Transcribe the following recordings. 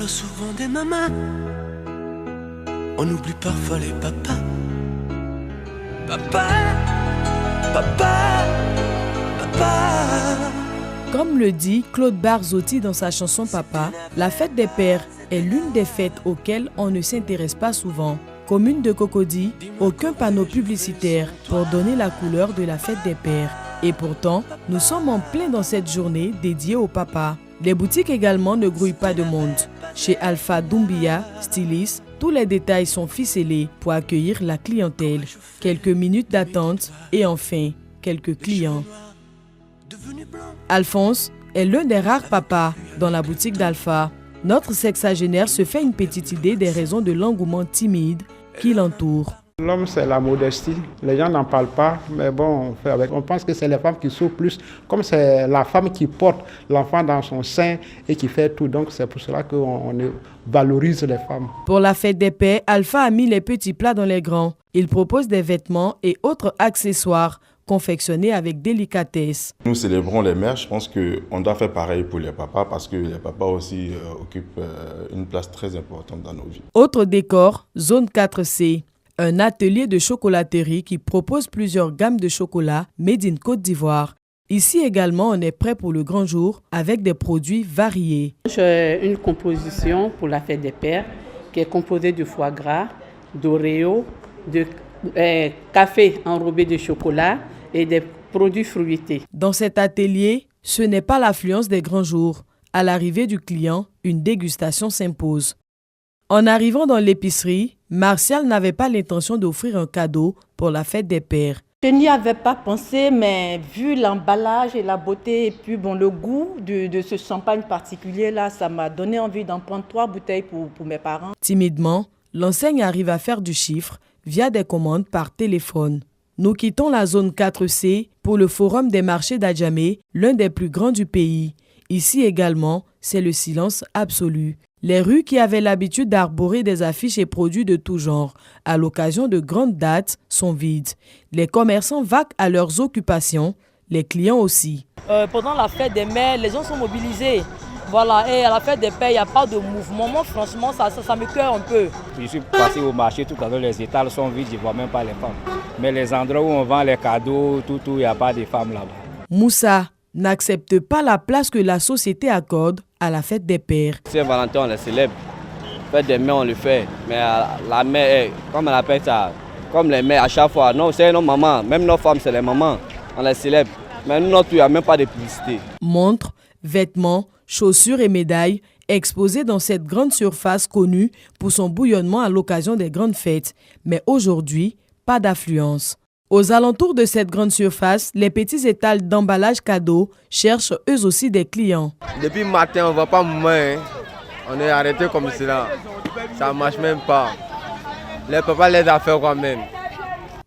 parle souvent des mamans, on oublie parfois les papas. Papa, papa, papa. Comme le dit Claude Barzotti dans sa chanson Papa, la fête des pères est l'une des fêtes auxquelles on ne s'intéresse pas souvent. Commune de Cocody, aucun panneau publicitaire pour donner la couleur de la fête des pères. Et pourtant, nous sommes en plein dans cette journée dédiée au papa. Les boutiques également ne grouillent pas de monde. Chez Alpha Doumbia, styliste, tous les détails sont ficelés pour accueillir la clientèle. Quelques minutes d'attente et enfin, quelques clients. Alphonse est l'un des rares papas dans la boutique d'Alpha. Notre sexagénaire se fait une petite idée des raisons de l'engouement timide qui l'entoure. L'homme, c'est la modestie. Les gens n'en parlent pas, mais bon, on fait avec. On pense que c'est les femmes qui souffrent plus. Comme c'est la femme qui porte l'enfant dans son sein et qui fait tout. Donc, c'est pour cela qu'on valorise les femmes. Pour la fête des pères, Alpha a mis les petits plats dans les grands. Il propose des vêtements et autres accessoires confectionnés avec délicatesse. Nous célébrons les mères. Je pense qu'on doit faire pareil pour les papas parce que les papas aussi occupent une place très importante dans nos vies. Autre décor, zone 4C. Un atelier de chocolaterie qui propose plusieurs gammes de chocolat made in Côte d'Ivoire. Ici également, on est prêt pour le grand jour avec des produits variés. J'ai une composition pour la fête des pères qui est composée de foie gras, d'oreo, de café enrobé de chocolat et des produits fruités. Dans cet atelier, ce n'est pas l'affluence des grands jours. À l'arrivée du client, une dégustation s'impose. En arrivant dans l'épicerie, Martial n'avait pas l'intention d'offrir un cadeau pour la fête des pères. Je n'y avais pas pensé, mais vu l'emballage et la beauté et puis le goût de ce champagne particulier-là, ça m'a donné envie d'en prendre 3 bouteilles pour mes parents. Timidement, l'enseigne arrive à faire du chiffre via des commandes par téléphone. Nous quittons la zone 4C pour le Forum des marchés d'Adjamé, l'un des plus grands du pays. Ici également, c'est le silence absolu. Les rues qui avaient l'habitude d'arborer des affiches et produits de tout genre à l'occasion de grandes dates sont vides. Les commerçants vaquent à leurs occupations, les clients aussi. Pendant la fête des mères, les gens sont mobilisés. Voilà, et à la fête des pères, il n'y a pas de mouvement. Moi, franchement, ça me cœur un peu. Je suis passé au marché tout à l'heure, les étals sont vides, je ne vois même pas les femmes. Mais les endroits où on vend les cadeaux, il n'y a pas de femmes là-bas. Moussa n'accepte pas la place que la société accorde à la fête des pères. Saint-Valentin, on les célèbre. Fête des mères, on le fait. Mais la mère, comme elle appelle ça, comme les mères à chaque fois. Non, c'est nos mamans, même nos femmes, c'est les mamans. On les célèbre. Mais nous, il n'y a même pas de publicité. Montres, vêtements, chaussures et médailles exposés dans cette grande surface connue pour son bouillonnement à l'occasion des grandes fêtes. Mais aujourd'hui, pas d'affluence. Aux alentours de cette grande surface, les petits étals d'emballage cadeaux cherchent eux aussi des clients. Depuis le matin, on ne voit pas moins. On est arrêté comme cela. Ça ne marche même pas. Les papas les a fait quand même.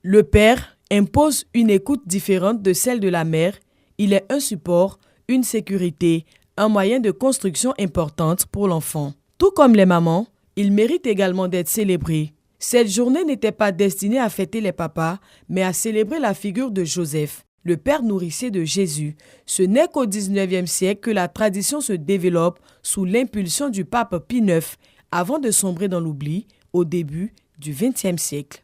Le père impose une écoute différente de celle de la mère. Il est un support, une sécurité, un moyen de construction importante pour l'enfant. Tout comme les mamans, il mérite également d'être célébré. Cette journée n'était pas destinée à fêter les papas, mais à célébrer la figure de Joseph, le père nourricier de Jésus. Ce n'est qu'au XIXe siècle que la tradition se développe sous l'impulsion du pape Pie IX, avant de sombrer dans l'oubli au début du XXe siècle.